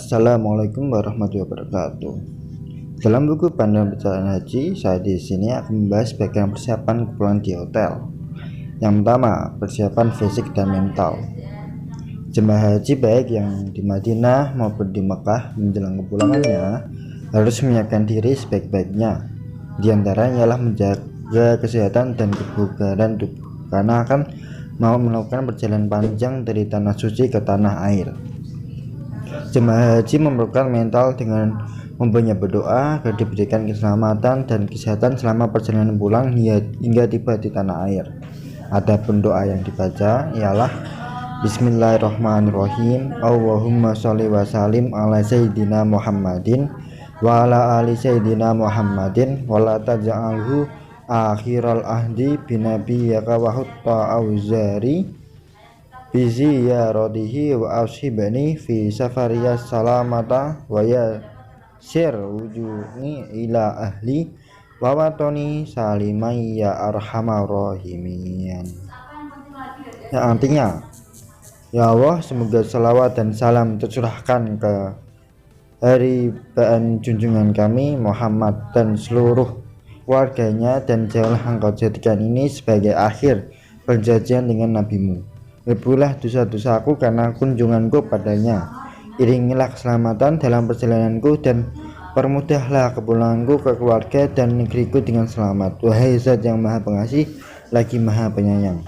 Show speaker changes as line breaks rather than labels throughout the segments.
Assalamualaikum warahmatullahi wabarakatuh. Dalam buku panduan perjalanan haji, saya di sini akan membahas bagian persiapan kepulangan di hotel. Yang pertama, persiapan fisik dan mental. Jemaah haji baik yang di Madinah maupun di Mekah menjelang kepulangannya harus menyiapkan diri sebaik-baiknya. Di antaranya ialah menjaga kesehatan dan kebugaran tubuh, karena akan mau melakukan perjalanan panjang dari tanah suci ke tanah air. Jemaah haji memerlukan mental dengan membanyak berdoa agar diberikan keselamatan dan kesehatan selama perjalanan pulang hingga tiba di tanah air. Adapun doa yang dibaca ialah Bismillahirrahmanirrahim. Allahumma sholli wa sallim ala sayyidina Muhammadin wa ala ali sayyidina Muhammadin wa la taj'alhu akhiral ahdi binabiyyaka wa hutta auzari bizi ya rodihi wa ashibani fi safariyas salamata wa ya sir wujuni ila ahli wa watoni salimai ya arhamar rahimin. Yang artinya, ya Allah, semoga salawat dan salam tercurahkan ke haribaan junjungan kami Muhammad dan seluruh warganya, dan janganlah engkau jadikan ini sebagai akhir perjanjian dengan nabimu. Lebuhlah dosa-dosaku karena kunjunganku padanya. Iringilah keselamatan dalam perjalananku dan permudahlah kepulanganku ke keluarga dan negeriku dengan selamat. Wahai Zat yang Maha Pengasih lagi Maha Penyayang.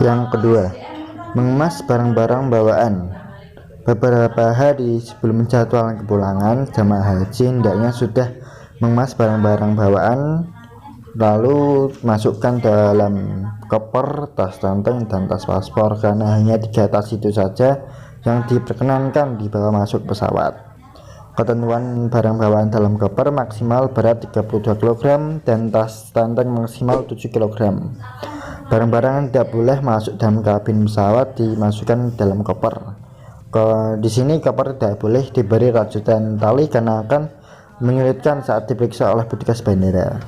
Yang kedua, mengemas barang-barang bawaan. Beberapa hari sebelum menjadwalkan kepulangan, jemaah haji hendaknya sudah mengemas barang-barang bawaan, lalu masukkan dalam koper, tas tanteng, dan tas paspor, karena hanya 3 tas itu saja yang diperkenankan dibawa masuk pesawat. Ketentuan barang bawaan dalam koper maksimal berat 32 kg dan tas tanteng maksimal 7 kg. Barang-barang yang tidak boleh masuk dalam kabin pesawat dimasukkan dalam koper. Di sini koper tidak boleh diberi rajutan tali karena akan menyulitkan saat diperiksa oleh petugas bandara.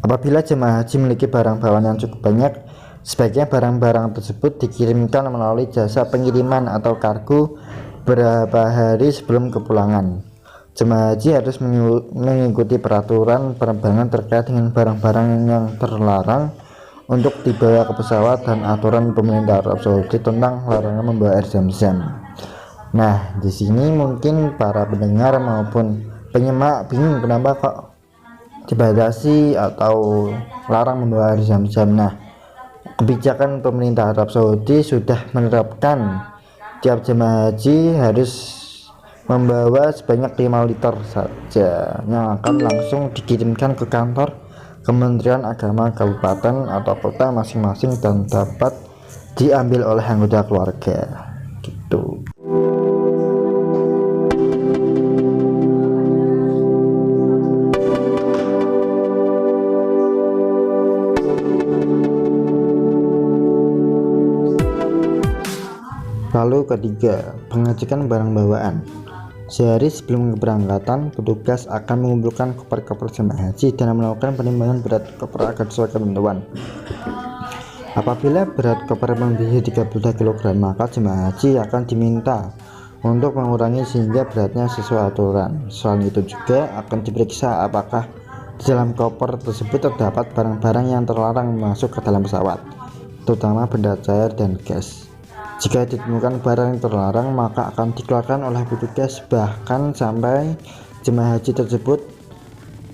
Apabila jemaah haji memiliki barang bawaan yang cukup banyak, sebaiknya barang-barang tersebut dikirimkan melalui jasa pengiriman atau kargo beberapa hari sebelum kepulangan. Jemaah haji harus mengikuti peraturan penerbangan terkait dengan barang-barang yang terlarang untuk dibawa ke pesawat dan aturan pemerintah Arab Saudi tentang larangan membawa air zam-zam. Nah, di sini mungkin para pendengar maupun penyimak bingung kenapa kok dibatasi atau larang membawa air zam-zam. Nah, kebijakan pemerintah Arab Saudi sudah menerapkan tiap jemaah haji harus membawa sebanyak 5 liter saja yang akan langsung dikirimkan ke kantor Kementerian Agama kabupaten atau kota masing-masing dan dapat diambil oleh anggota keluarga gitu. Lalu ketiga, pengecekan barang bawaan. Sehari sebelum keberangkatan, petugas akan mengumpulkan koper-koper jemaah haji dan melakukan penimbangan berat koper agar sesuai ketentuan. Apabila berat koper melebihi 32 kg, maka jemaah haji akan diminta untuk mengurangi sehingga beratnya sesuai aturan. Selain itu juga akan diperiksa apakah di dalam koper tersebut terdapat barang-barang yang terlarang masuk ke dalam pesawat, terutama benda cair dan gas. Jika ditemukan barang yang terlarang, maka akan dikeluarkan oleh petugas, bahkan sampai jemaah haji tersebut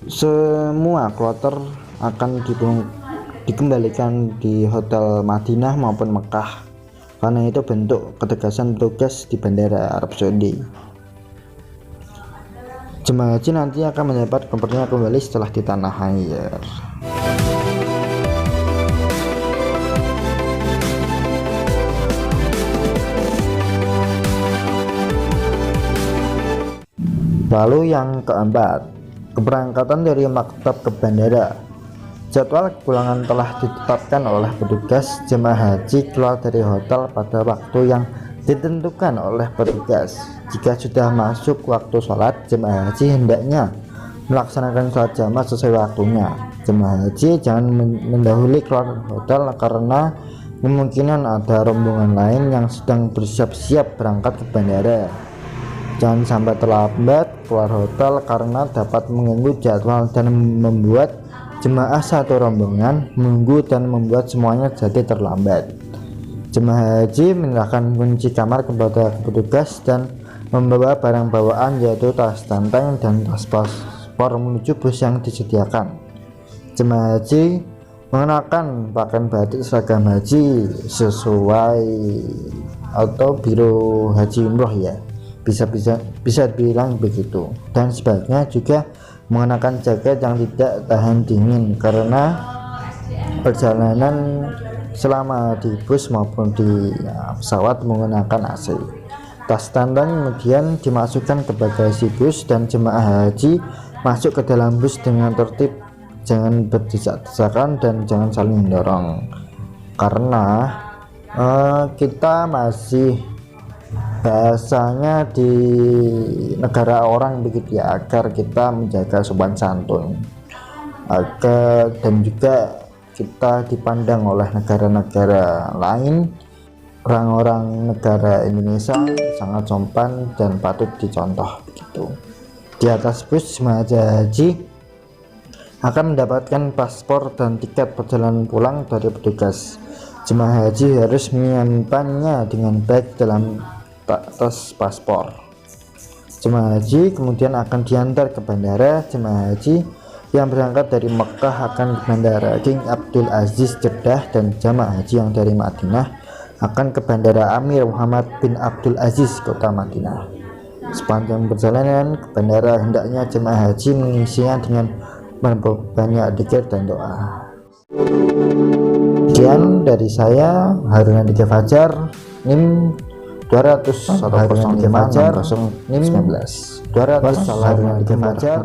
semua kloter akan dikembalikan di hotel Madinah maupun Mekah, karena itu bentuk ketegasan petugas di bandara Arab Saudi. Jemaah haji nanti akan mendapat kopernya kembali setelah di tanah air. Lalu yang keempat, keberangkatan dari maktab ke bandara. Jadwal kepulangan telah ditetapkan oleh petugas. Jemaah haji keluar dari hotel pada waktu yang ditentukan oleh petugas. Jika sudah masuk waktu sholat, jemaah haji hendaknya melaksanakan sholat jamaah sesuai waktunya. Jemaah haji jangan mendahului keluar hotel karena kemungkinan ada rombongan lain yang sedang bersiap-siap berangkat ke bandara. Jangan sampai terlambat keluar hotel karena dapat mengganggu jadwal dan membuat jemaah satu rombongan menunggu dan membuat semuanya jadi terlambat. Jemaah haji menyerahkan kunci kamar kepada petugas dan membawa barang bawaan yaitu tas tenteng dan tas paspor menuju bus yang disediakan. Jemaah haji mengenakan pakaian batik seragam haji sesuai atau biro haji umroh ya, bisa bilang begitu, dan sebaiknya juga mengenakan jaket yang tidak tahan dingin karena perjalanan selama di bus maupun di pesawat menggunakan AC. Tas tenteng kemudian dimasukkan ke bagasi bus dan jemaah haji masuk ke dalam bus dengan tertib, jangan berdesak-desakan dan jangan saling mendorong karena kita masih bahasanya di negara orang begitu ya, agar kita menjaga sopan santun dan juga kita dipandang oleh negara-negara lain, orang-orang negara Indonesia sangat sopan dan patut dicontoh begitu. Di atas bus jemaah haji akan mendapatkan paspor dan tiket perjalanan pulang dari petugas. Jemaah haji harus menyimpannya dengan baik dalam tas paspor. Jemaah haji kemudian akan diantar ke bandara. Jemaah haji yang berangkat dari Mekah akan ke bandara King Abdul Aziz Jeddah, dan jemaah haji yang dari Madinah akan ke bandara Amir Muhammad bin Abdul Aziz kota Madinah. Sepanjang perjalanan ke bandara hendaknya jemaah haji mengisinya dengan banyak dzikir dan doa. Sekian dari saya, Harun Andika Fajar, NIM 200 atau Harun Andika Fajar NIM 19 200. Harun Andika Fajar.